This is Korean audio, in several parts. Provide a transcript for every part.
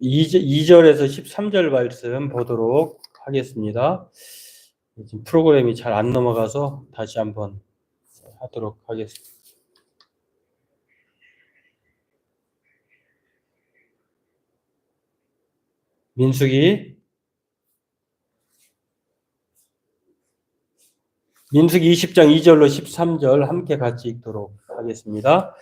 2절에서 13절 말씀 보도록 하겠습니다. 지금 프로그램이 잘 안 넘어가서 다시 한번 하도록 하겠습니다. 민수기 20장 2절로 13절 함께 같이 읽도록 하겠습니다.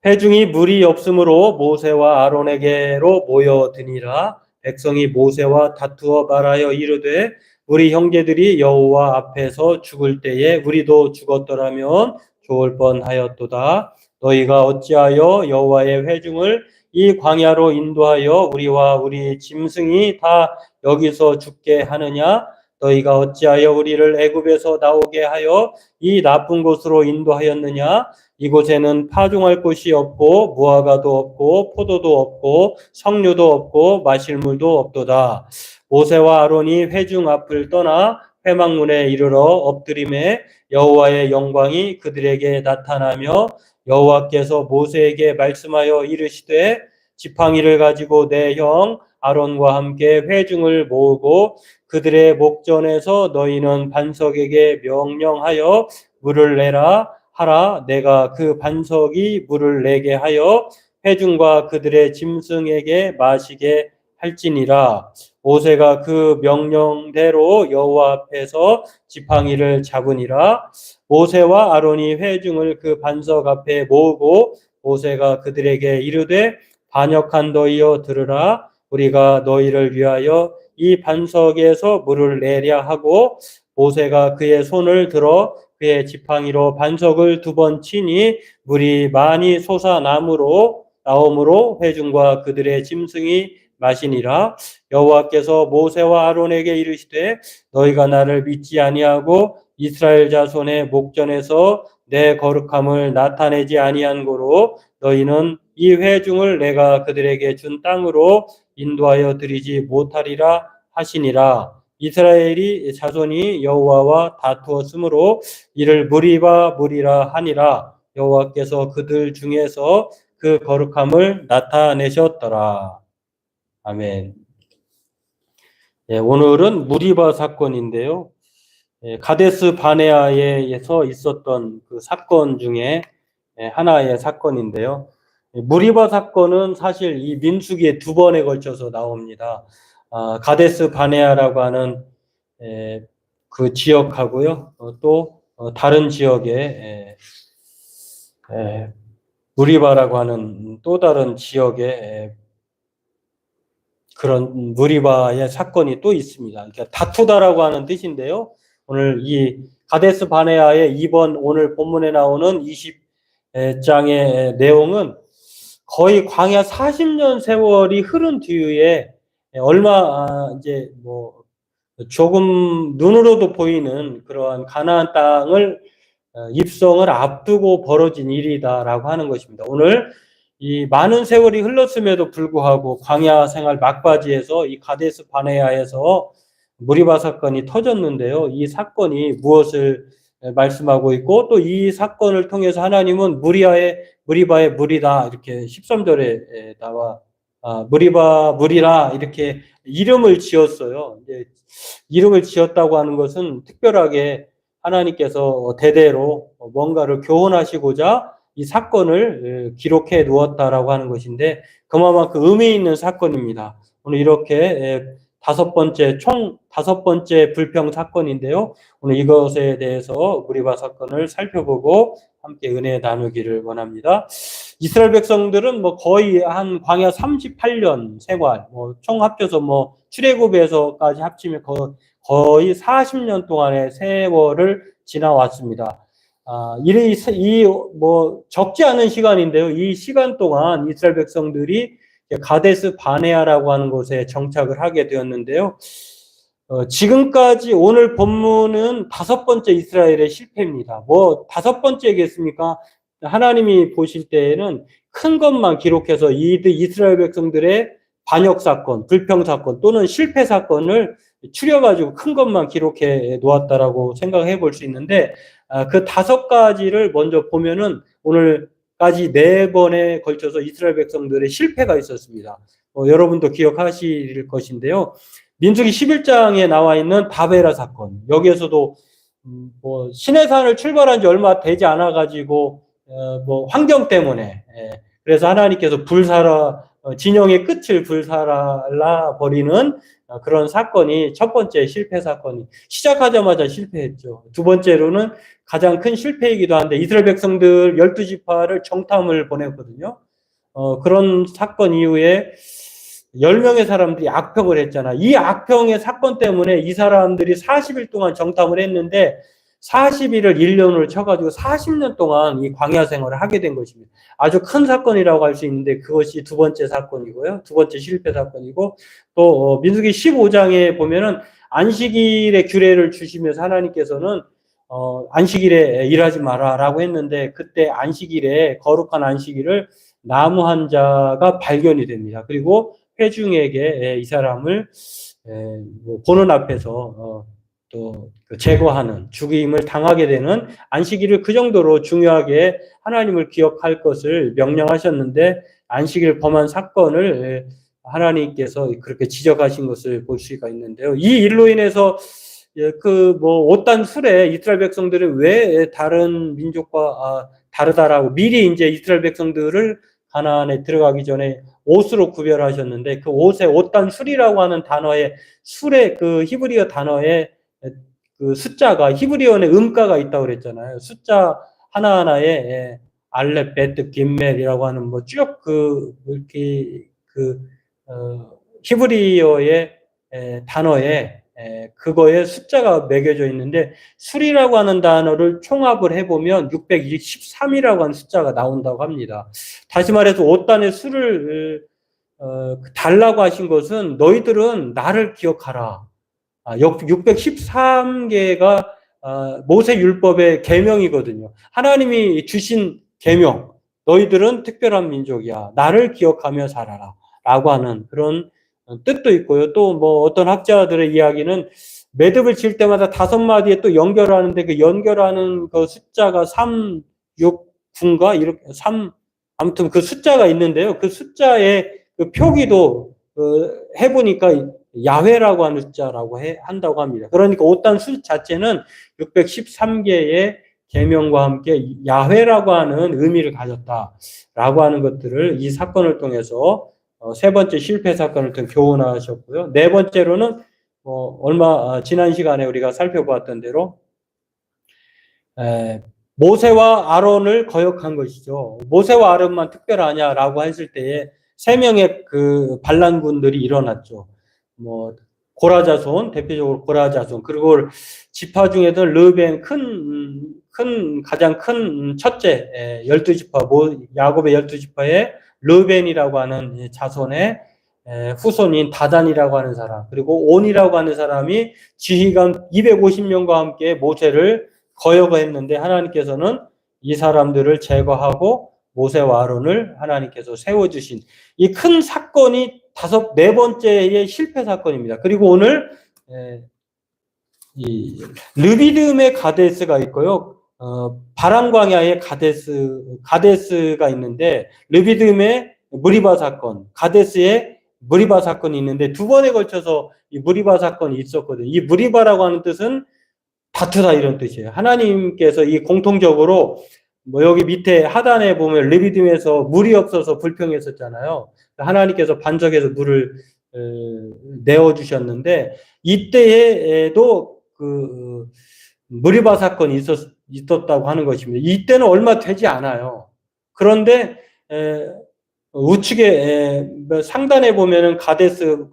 회중이 물이 없으므로 모세와 아론에게로 모여드니라. 백성이 모세와 다투어 말하여 이르되 우리 형제들이 여호와 앞에서 죽을 때에 우리도 죽었더라면 좋을 뻔하였도다. 너희가 어찌하여 여호와의 회중을 이 광야로 인도하여 우리와 우리 짐승이 다 여기서 죽게 하느냐? 너희가 어찌하여 우리를 애굽에서 나오게 하여 이 나쁜 곳으로 인도하였느냐? 이곳에는 파종할 곳이 없고 무화과도 없고 포도도 없고 석류도 없고 마실 물도 없도다. 모세와 아론이 회중 앞을 떠나 회막문에 이르러 엎드림에 여호와의 영광이 그들에게 나타나며 여호와께서 모세에게 말씀하여 이르시되 지팡이를 가지고 내 형 아론과 함께 회중을 모으고 그들의 목전에서 너희는 반석에게 명령하여 물을 내라 하라. 내가 그 반석이 물을 내게 하여 회중과 그들의 짐승에게 마시게 할지니라. 모세가 그 명령대로 여호와 앞에서 지팡이를 잡으니라. 모세와 아론이 회중을 그 반석 앞에 모으고 모세가 그들에게 이르되 반역한 너희여 들으라. 우리가 너희를 위하여 이 반석에서 물을 내랴 하고 모세가 그의 손을 들어 그의 지팡이로 반석을 2번 치니 물이 많이 솟아나므로 회중과 그들의 짐승이 마시니라. 여호와께서 모세와 아론에게 이르시되 너희가 나를 믿지 아니하고 이스라엘 자손의 목전에서 내 거룩함을 나타내지 아니한 고로 너희는 이 회중을 내가 그들에게 준 땅으로 인도하여 드리지 못하리라 하시니라. 이스라엘이 자손이 여호와와 다투었으므로 이를 무리라 하니라. 여호와께서 그들 중에서 그 거룩함을 나타내셨더라. 아멘. 오늘은 무리바 사건인데요. 가데스 바네아에서 있었던 그 사건 중에 하나의 사건인데요. 무리바 사건은 사실 이 민수기에 2번에 걸쳐서 나옵니다. 가데스 바네아라고 하는 그 지역하고요. 또 다른 지역에 무리바라고 하는 또 다른 지역에 그런 무리바의 사건이 또 있습니다. 그러니까 다투다라고 하는 뜻인데요. 오늘 이 가데스 바네아의 2번 오늘 본문에 나오는 20장의 내용은 거의 광야 40년 세월이 흐른 뒤에 이제 뭐 조금 눈으로도 보이는 그러한 가나안 땅을 입성을 앞두고 벌어진 일이다라고 하는 것입니다. 오늘 이 많은 세월이 흘렀음에도 불구하고 광야 생활 막바지에서 이 가데스 바네아에서 무리바 사건이 터졌는데요. 이 사건이 무엇을 말씀하고 있고 또 이 사건을 통해서 하나님은 무리바의 무리다 이렇게 13절에 나와 무리라 이렇게 이름을 지었어요. 이제 이름을 지었다고 하는 것은 특별하게 하나님께서 대대로 뭔가를 교훈하시고자 이 사건을 기록해 두었다라고 하는 것인데 그만큼 의미 있는 사건입니다. 오늘 이렇게 총 5번째 불평 사건인데요. 오늘 이것에 대해서 무리바 사건을 살펴보고 함께 은혜 나누기를 원합니다. 이스라엘 백성들은 거의 한 광야 38년 생활, 총 합쳐서 출애굽에서까지 합치면 거의 40년 동안의 세월을 지나왔습니다. 적지 않은 시간인데요. 이 시간 동안 이스라엘 백성들이 가데스 바네아라고 하는 곳에 정착을 하게 되었는데요. 지금까지 오늘 본문은 5번째 이스라엘의 실패입니다. 5번째겠습니까? 하나님이 보실 때에는 큰 것만 기록해서 이스라엘 백성들의 반역 사건, 불평 사건 또는 실패 사건을 추려가지고 큰 것만 기록해 놓았다라고 생각해 볼 수 있는데 그 5가지를 먼저 보면은 오늘까지 4번에 걸쳐서 이스라엘 백성들의 실패가 있었습니다. 여러분도 기억하실 것인데요. 민수기 11장에 나와 있는 다베라 사건, 여기에서도 뭐 시내산을 출발한 지 얼마 되지 않아 가지고 뭐 환경 때문에 그래서 하나님께서 진영의 끝을 불살라 버리는 그런 사건이 첫 번째 실패 사건이 시작하자마자 실패했죠. 두 번째로는 가장 큰 실패이기도 한데 이스라엘 백성들 12지파를 정탐을 보냈거든요. 그런 사건 이후에 10명의 사람들이 악평을 했잖아. 이 악평의 사건 때문에 이 사람들이 40일 동안 정탐을 했는데 40일을 1년으로 쳐가지고 40년 동안 이 광야 생활을 하게 된 것입니다. 아주 큰 사건이라고 할 수 있는데 그것이 두 번째 사건이고요. 두 번째 실패 사건이고 또 민수기 15장에 보면은 안식일에 규례를 주시면서 하나님께서는 안식일에 일하지 마라라고 했는데 그때 안식일에 거룩한 안식일을 나무 한 자가 발견이 됩니다. 그리고 회중에게 이 사람을 보는 앞에서 또 제거하는 죽임을 당하게 되는 안식일을 그 정도로 중요하게 하나님을 기억할 것을 명령하셨는데 안식일 범한 사건을 하나님께서 그렇게 지적하신 것을 볼 수가 있는데요. 이 일로 인해서 옷단 술에 이스라엘 백성들은 왜 다른 민족과 다르다라고 미리 이제 이스라엘 백성들을 가나안에 들어가기 전에 옷으로 구별하셨는데 그 옷의 옷단 술이라고 하는 단어의 술의 그 히브리어 단어에 그 숫자가 히브리어의 음가가 있다고 그랬잖아요. 숫자 하나하나에 알렙, 베트, 김멜이라고 하는 뭐 쭉 이렇게 히브리어의 단어에 그거에 숫자가 매겨져 있는데 술이라고 하는 단어를 총합을 해보면 623이라고 하는 숫자가 나온다고 합니다. 다시 말해서 옷단의 술을 달라고 하신 것은 너희들은 나를 기억하라. 613개가 모세 율법의 계명이거든요. 하나님이 주신 계명. 너희들은 특별한 민족이야. 나를 기억하며 살아라. 라고 하는 그런 뜻도 있고요. 또 뭐 어떤 학자들의 이야기는 매듭을 칠 때마다 5마디에 또 연결하는데 그 연결하는 그 숫자가 3, 6, 9인가 이렇게 아무튼 그 숫자가 있는데요. 그 숫자의 그 표기도 해보니까 야훼라고 하는 숫자라고 한다고 합니다. 그러니까 옷단 숫 자체는 613개의 계명과 함께 야훼라고 하는 의미를 가졌다라고 하는 것들을 이 사건을 통해서 세 번째 실패 사건을 통해 교훈하셨고요. 네 번째로는 얼마 지난 시간에 우리가 살펴보았던 대로 모세와 아론을 거역한 것이죠. 모세와 아론만 특별하냐라고 했을 때에 세 명의 그 반란군들이 일어났죠. 뭐 고라 자손, 대표적으로 고라 자손, 그리고 지파 중에도 르벤 가장 큰 첫째 12지파 야곱의 12지파의 르벤이라고 하는 자손의 후손인 다단이라고 하는 사람, 그리고 온이라고 하는 사람이 지휘관 250명과 함께 모세를 거역했는데 하나님께서는 이 사람들을 제거하고 모세와 아론을 하나님께서 세워주신 이 큰 사건이 네 번째의 실패 사건입니다. 그리고 오늘 이 르비딤의 가데스가 있고요. 바람 광야의 가데스가 있는데 르비딤의 무리바 사건, 가데스의 무리바 사건이 있는데 두 번에 걸쳐서 이 무리바 사건이 있었거든요. 이 무리바라고 하는 뜻은 다투다 이런 뜻이에요. 하나님께서 이 공통적으로 뭐 여기 밑에 하단에 보면 르비딤에서 물이 없어서 불평했었잖아요. 하나님께서 반석에서 물을 내어 주셨는데 이때에도 그 무리바 사건이 있었다고 하는 것입니다. 이때는 얼마 되지 않아요. 그런데 우측에 상단에 보면은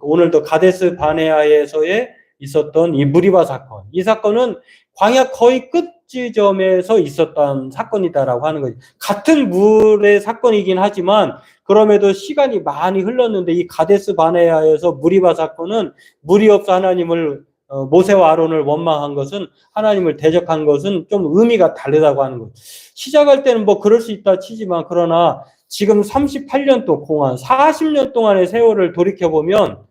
오늘도 가데스 바네아에서의 있었던 이 무리바 사건. 이 사건은 광야 거의 끝 지점에서 있었던 사건이다라고 하는 거죠. 같은 물의 사건이긴 하지만 그럼에도 시간이 많이 흘렀는데 이 가데스 바네아에서 무리바 사건은 물이 없어 하나님을 모세와 아론을 원망한 것은 하나님을 대적한 것은 좀 의미가 다르다고 하는 거죠. 시작할 때는 뭐 그럴 수 있다 치지만 그러나 지금 38년 동안 40년 동안의 세월을 돌이켜보면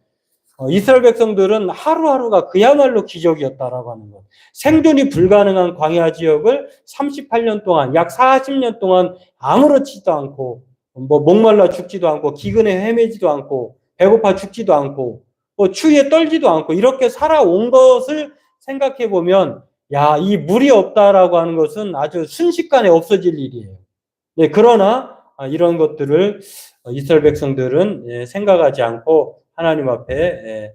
이스라엘 백성들은 하루하루가 그야말로 기적이었다라고 하는 것. 생존이 불가능한 광야 지역을 38년 동안, 약 40년 동안 아무렇지도 않고, 뭐 목말라 죽지도 않고, 기근에 헤매지도 않고, 배고파 죽지도 않고 뭐 추위에 떨지도 않고 이렇게 살아온 것을 생각해 보면 야, 이 물이 없다라고 하는 것은 아주 순식간에 없어질 일이에요. 네, 그러나 이런 것들을 이스라엘 백성들은 생각하지 않고 하나님 앞에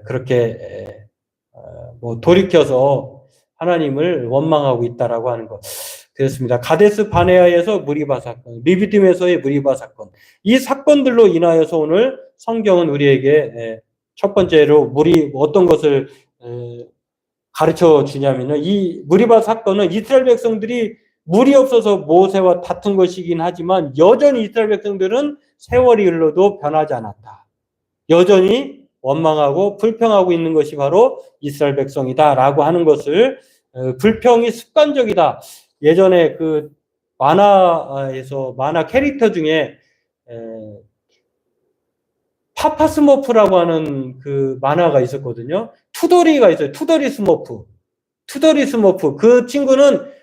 그렇게 뭐 돌이켜서 하나님을 원망하고 있다라고 하는 것. 그렇습니다. 가데스 바네아에서 무리바 사건, 리비딤에서의 무리바 사건. 이 사건들로 인하여서 오늘 성경은 우리에게 첫 번째로 어떤 것을 가르쳐 주냐면요. 이 무리바 사건은 이스라엘 백성들이 물이 없어서 모세와 다툰 것이긴 하지만 여전히 이스라엘 백성들은 세월이 흘러도 변하지 않았다. 여전히 원망하고 불평하고 있는 것이 바로 이스라엘 백성이다라고 하는 것을 불평이 습관적이다. 예전에 그 만화 캐릭터 중에 파파스머프라고 하는 그 만화가 있었거든요. 투덜이가 있어요. 투덜이 스머프. 그 친구는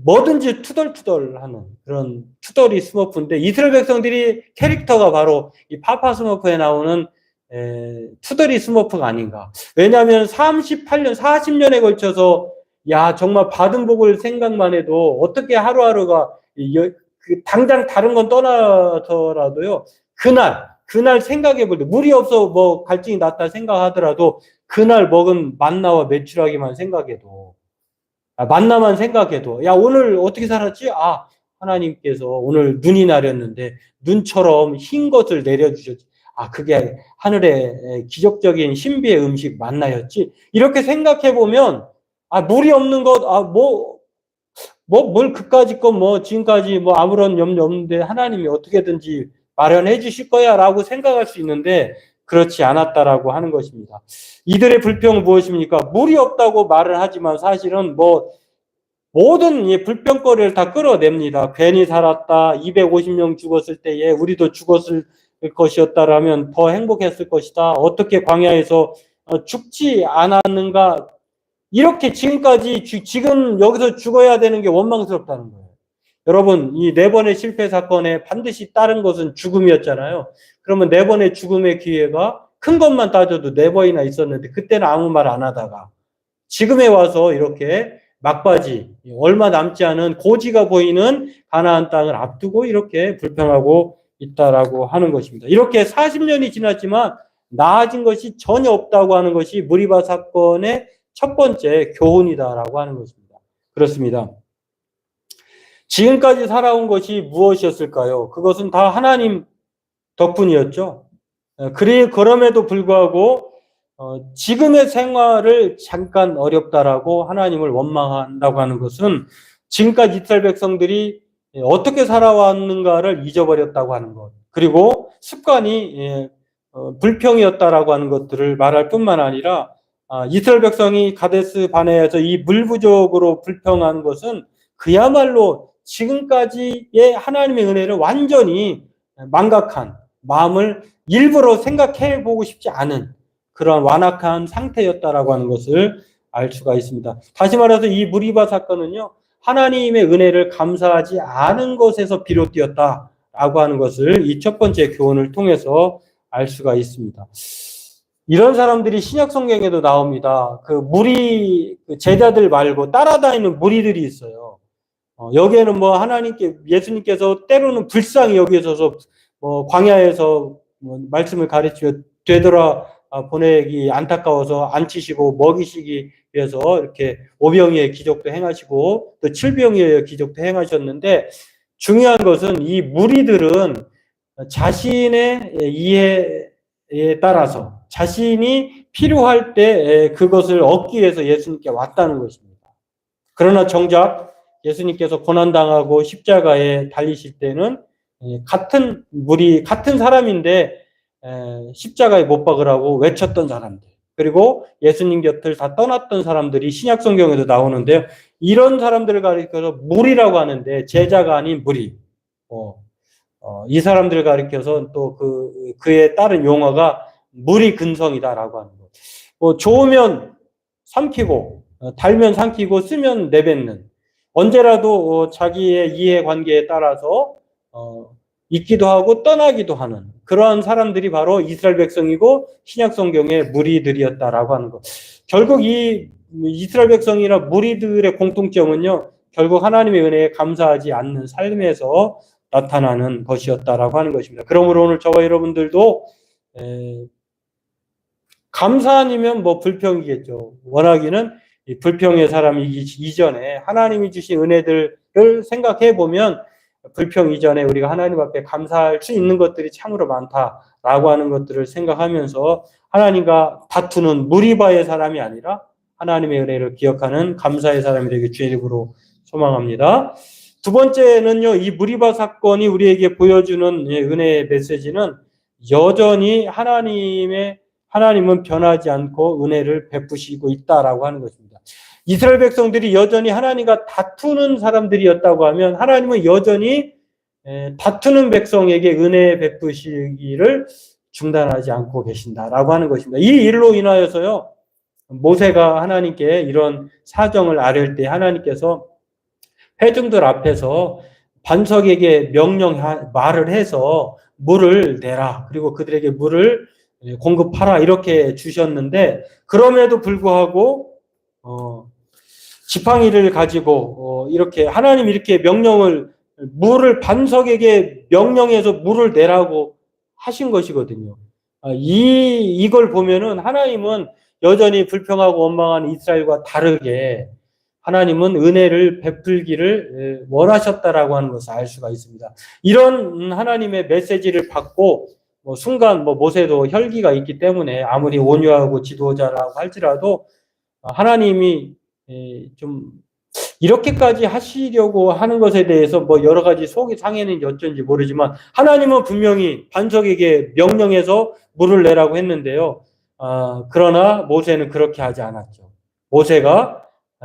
뭐든지 투덜투덜하는 그런 투덜이 스머프인데 이스라엘 백성들이 캐릭터가 바로 이 파파스머프에 나오는 투덜이 스머프가 아닌가. 왜냐하면 38년, 40년에 걸쳐서 야 정말 받은 복을 생각만 해도 어떻게 하루하루가 당장 다른 건 떠나서라도요. 그날 생각해 볼 때 물이 없어 뭐 갈증이 났다 생각하더라도 그날 먹은 만나와 메추라기만 생각해도 만나만 생각해도 야 오늘 어떻게 살았지? 하나님께서 오늘 눈이 내렸는데 눈처럼 흰 것을 내려주셨지. 그게 하늘의 기적적인 신비의 음식 만나였지. 이렇게 생각해 보면 물이 없는 것 뭘 그까짓 건 뭐 지금까지 뭐 아무런 염려 없는데 하나님이 어떻게든지 마련해 주실 거야 라고 생각할 수 있는데 그렇지 않았다라고 하는 것입니다. 이들의 불평은 무엇입니까? 물이 없다고 말을 하지만 사실은 뭐 모든 불평거리를 다 끌어냅니다. 괜히 살았다. 250명 죽었을 때에 우리도 죽었을 것이었다라면 더 행복했을 것이다. 어떻게 광야에서 죽지 않았는가? 이렇게 지금까지 지금 여기서 죽어야 되는 게 원망스럽다는 거예요. 여러분, 이 4번의 실패 사건에 반드시 따른 것은 죽음이었잖아요. 그러면 4번의 죽음의 기회가 큰 것만 따져도 4번이나 있었는데 그때는 아무 말 안 하다가 지금에 와서 이렇게 막바지 얼마 남지 않은 고지가 보이는 가나안 땅을 앞두고 이렇게 불평하고 있다라고 하는 것입니다. 이렇게 40년이 지났지만 나아진 것이 전혀 없다고 하는 것이 무리바 사건의 첫 번째 교훈이다라고 하는 것입니다. 그렇습니다. 지금까지 살아온 것이 무엇이었을까요? 그것은 다 하나님 덕분이었죠. 그럼에도 불구하고 지금의 생활을 잠깐 어렵다라고 하나님을 원망한다고 하는 것은 지금까지 이스라엘 백성들이 어떻게 살아왔는가를 잊어버렸다고 하는 것. 그리고 습관이 불평이었다라고 하는 것들을 말할 뿐만 아니라 이스라엘 백성이 가데스 바네아에서 이 물 부족으로 불평한 것은 그야말로 지금까지의 하나님의 은혜를 완전히 망각한 마음을 일부러 생각해 보고 싶지 않은 그런 완악한 상태였다라고 하는 것을 알 수가 있습니다. 다시 말해서 이 무리바 사건은요, 하나님의 은혜를 감사하지 않은 것에서 비롯되었다라고 하는 것을 이 첫 번째 교훈을 통해서 알 수가 있습니다. 이런 사람들이 신약 성경에도 나옵니다. 그 제자들 말고 따라다니는 무리들이 있어요. 여기에는 뭐 예수님께서 때로는 불쌍히 여기셔서 광야에서 말씀을 가르치며 되돌아 보내기 안타까워서 앉히시고 먹이시기 위해서 이렇게 오병이의 기적도 행하시고 또 칠병이의 기적도 행하셨는데 중요한 것은 이 무리들은 자신의 이해에 따라서 자신이 필요할 때 그것을 얻기 위해서 예수님께 왔다는 것입니다. 그러나 정작 예수님께서 고난당하고 십자가에 달리실 때는 같은 사람인데 십자가에 못 박으라고 외쳤던 사람들, 그리고 예수님 곁을 다 떠났던 사람들이 신약 성경에도 나오는데요. 이런 사람들을 가리켜서 무리라고 하는데 제자가 아닌 무리. 이 사람들을 가리켜서 또 그에 따른 용어가 무리 근성이다라고 하는 것. 좋으면 삼키고 달면 삼키고 쓰면 내뱉는, 언제라도 자기의 이해관계에 따라서 있기도 하고 떠나기도 하는 그러한 사람들이 바로 이스라엘 백성이고 신약 성경의 무리들이었다라고 하는 것. 결국 이 이스라엘 백성이나 무리들의 공통점은요, 결국 하나님의 은혜에 감사하지 않는 삶에서 나타나는 것이었다라고 하는 것입니다. 그러므로 오늘 저와 여러분들도 감사 아니면 뭐 불평이겠죠. 원하기는 이 불평의 사람이기 이전에 하나님이 주신 은혜들을 생각해 보면 불평 이전에 우리가 하나님 앞에 감사할 수 있는 것들이 참으로 많다라고 하는 것들을 생각하면서 하나님과 다투는 무리바의 사람이 아니라 하나님의 은혜를 기억하는 감사의 사람이 되길 주의 이름으로 소망합니다. 두 번째는요, 이 무리바 사건이 우리에게 보여주는 은혜의 메시지는 여전히 하나님은 변하지 않고 은혜를 베푸시고 있다라고 하는 것입니다. 이스라엘 백성들이 여전히 하나님과 다투는 사람들이었다고 하면 하나님은 여전히 다투는 백성에게 은혜 베푸시기를 중단하지 않고 계신다라고 하는 것입니다. 이 일로 인하여서요, 모세가 하나님께 이런 사정을 아뢰을 때 하나님께서 회중들 앞에서 반석에게 말을 해서 물을 내라. 그리고 그들에게 물을 공급하라. 이렇게 주셨는데, 그럼에도 불구하고, 지팡이를 가지고, 이렇게, 하나님 이렇게 물을 반석에게 명령해서 물을 내라고 하신 것이거든요. 이걸 보면은 하나님은 여전히 불평하고 원망하는 이스라엘과 다르게 하나님은 은혜를 베풀기를 원하셨다라고 하는 것을 알 수가 있습니다. 이런 하나님의 메시지를 받고 순간 모세도 혈기가 있기 때문에 아무리 온유하고 지도자라고 할지라도 하나님이 좀 이렇게까지 하시려고 하는 것에 대해서 여러 가지 속이 상해는 어쩐지 모르지만 하나님은 분명히 반석에게 명령해서 물을 내라고 했는데요. 그러나 모세는 그렇게 하지 않았죠. 모세가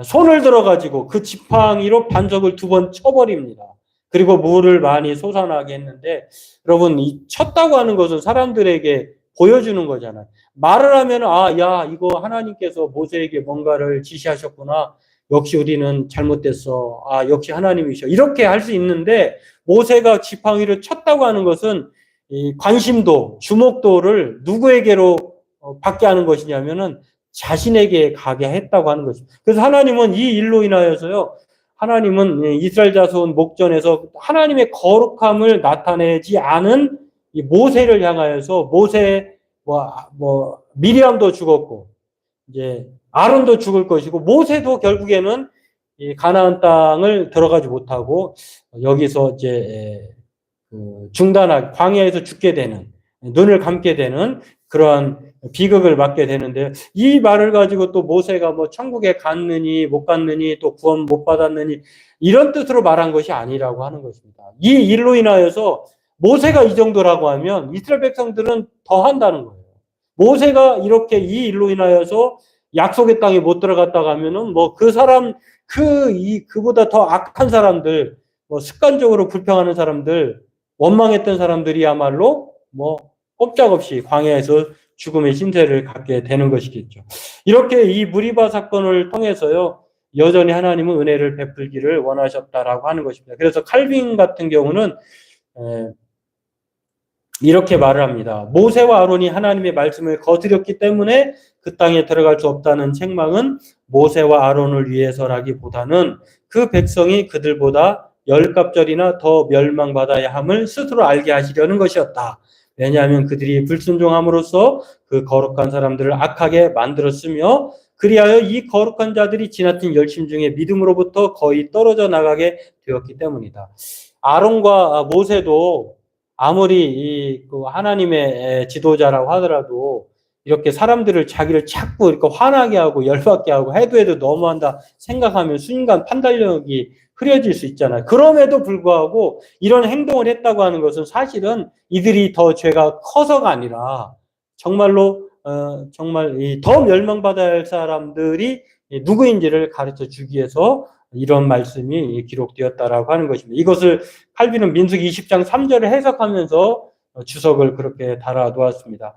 손을 들어가지고 그 지팡이로 반석을 2번 쳐버립니다. 그리고 물을 많이 솟아나게 했는데, 여러분, 이 쳤다고 하는 것은 사람들에게 보여주는 거잖아요. 말을 하면, 이거 하나님께서 모세에게 뭔가를 지시하셨구나. 역시 우리는 잘못됐어. 역시 하나님이셔. 이렇게 할 수 있는데, 모세가 지팡이를 쳤다고 하는 것은 이 관심도, 주목도를 누구에게로 받게 하는 것이냐면은 자신에게 가게 했다고 하는 것입니다. 그래서 하나님은 이 일로 인하여서요, 하나님은 이스라엘 자손 목전에서 하나님의 거룩함을 나타내지 않은 이 모세를 향하여서 미리암도 죽었고, 이제 아론도 죽을 것이고, 모세도 결국에는 이 가나안 땅을 들어가지 못하고 여기서 이제 광야에서 죽게 되는, 눈을 감게 되는 그러한 비극을 맞게 되는데요. 이 말을 가지고 또 모세가 천국에 갔느니 못 갔느니 또 구원 못 받았느니 이런 뜻으로 말한 것이 아니라고 하는 것입니다. 이 일로 인하여서 모세가 이 정도라고 하면 이스라엘 백성들은 더 한다는 거예요. 모세가 이렇게 이 일로 인하여서 약속의 땅에 못 들어갔다고 하면은 그보다 더 악한 사람들, 습관적으로 불평하는 사람들, 원망했던 사람들이야말로 꼼짝없이 광야에서 죽음의 신세를 갖게 되는 것이겠죠. 이렇게 이 무리바 사건을 통해서요, 여전히 하나님은 은혜를 베풀기를 원하셨다라고 하는 것입니다. 그래서 칼빈 같은 경우는 이렇게 말을 합니다. 모세와 아론이 하나님의 말씀을 거스렸기 때문에 그 땅에 들어갈 수 없다는 책망은 모세와 아론을 위해서라기보다는 그 백성이 그들보다 10갑절이나 더 멸망받아야 함을 스스로 알게 하시려는 것이었다. 왜냐하면 그들이 불순종함으로써 그 거룩한 사람들을 악하게 만들었으며 그리하여 이 거룩한 자들이 지나친 열심 중에 믿음으로부터 거의 떨어져 나가게 되었기 때문이다. 아론과 모세도 아무리 하나님의 지도자라고 하더라도 이렇게 사람들을 자기를 자꾸 이렇게 화나게 하고 열받게 하고 해도 너무한다 생각하면 순간 판단력이 흐려질 수 있잖아요. 그럼에도 불구하고 이런 행동을 했다고 하는 것은 사실은 이들이 더 죄가 커서가 아니라 정말로 정말 더 멸망받아야 할 사람들이 누구인지를 가르쳐 주기 위해서 이런 말씀이 기록되었다라고 하는 것입니다. 이것을 칼빈은 민수기 20장 3절을 해석하면서 주석을 그렇게 달아 놓았습니다.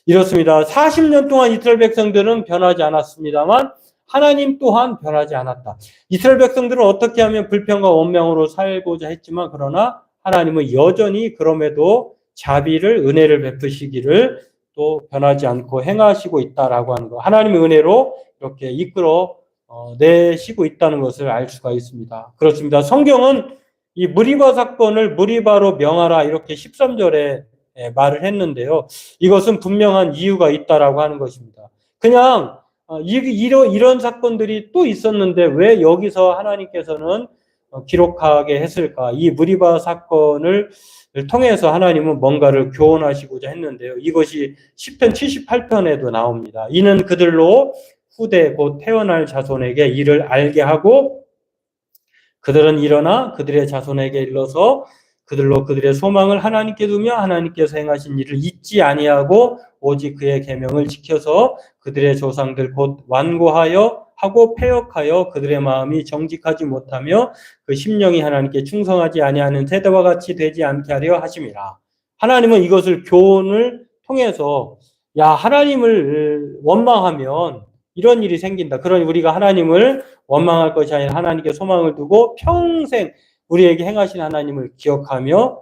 이렇습니다. 40년 동안 이스라엘 백성들은 변하지 않았습니다만 하나님 또한 변하지 않았다. 이스라엘 백성들은 어떻게 하면 불평과 원망으로 살고자 했지만 그러나 하나님은 여전히 그럼에도 자비를, 은혜를 베푸시기를 또 변하지 않고 행하시고 있다라고 하는 거. 하나님의 은혜로 이렇게 이끌어 내시고 있다는 것을 알 수가 있습니다. 그렇습니다. 성경은 이 무리바 사건을 무리바로 명하라 이렇게 13절에 말을 했는데요. 이것은 분명한 이유가 있다라고 하는 것입니다. 그냥 이런 사건들이 또 있었는데 왜 여기서 하나님께서는 기록하게 했을까? 이 무리바 사건을 통해서 하나님은 뭔가를 교훈하시고자 했는데요. 이것이 시편 78편에도 나옵니다. 이는 그들로 후대 곧 태어날 자손에게 이를 알게 하고 그들은 일어나 그들의 자손에게 일러서 그들로 그들의 소망을 하나님께 두며 하나님께서 행하신 일을 잊지 아니하고 오직 그의 계명을 지켜서 그들의 조상들 곧 완고하여 하고 패역하여 그들의 마음이 정직하지 못하며 그 심령이 하나님께 충성하지 아니하는 세대와 같이 되지 않게 하려 하심이라. 하나님은 이것을 교훈을 통해서 하나님을 원망하면 이런 일이 생긴다. 그러니 우리가 하나님을 원망할 것이 아니라 하나님께 소망을 두고 평생 우리에게 행하신 하나님을 기억하며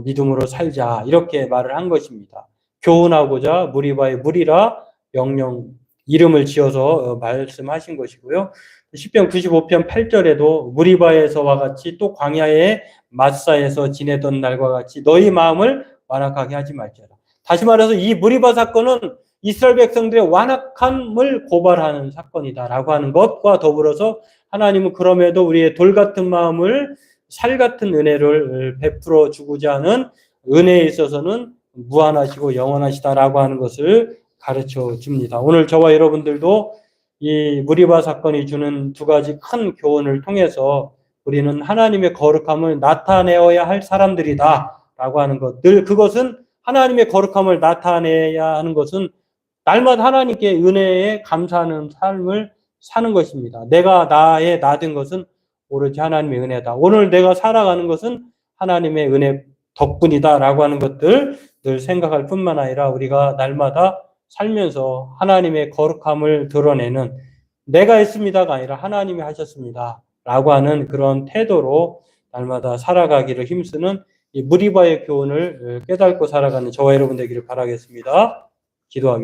믿음으로 살자. 이렇게 말을 한 것입니다. 교훈하고자 무리바의 무리라 명령 이름을 지어서 말씀하신 것이고요. 시편 95편 8절에도 무리바에서와 같이 또 광야의 마사에서 지내던 날과 같이 너희 마음을 완악하게 하지 말지어다. 다시 말해서 이 무리바 사건은 이스라엘 백성들의 완악함을 고발하는 사건이다라고 하는 것과 더불어서 하나님은 그럼에도 우리의 돌 같은 마음을 살 같은 은혜를 베풀어 주고자 하는 은혜에 있어서는 무한하시고 영원하시다라고 하는 것을 가르쳐 줍니다. 오늘 저와 여러분들도 이 무리바 사건이 주는 두 가지 큰 교훈을 통해서 우리는 하나님의 거룩함을 나타내어야 할 사람들이다라고 하는 것. 늘 그것은 하나님의 거룩함을 나타내야 하는 것은 날마다 하나님께 은혜에 감사하는 삶을 사는 것입니다. 내가 나된 것은 오로지 하나님의 은혜다. 오늘 내가 살아가는 것은 하나님의 은혜 덕분이다라고 하는 것들 늘 생각할 뿐만 아니라 우리가 날마다 살면서 하나님의 거룩함을 드러내는 내가 했습니다가 아니라 하나님이 하셨습니다 라고 하는 그런 태도로 날마다 살아가기를 힘쓰는 이 무리바의 교훈을 깨닫고 살아가는 저와 여러분 되기를 바라겠습니다. 기도하겠습니다.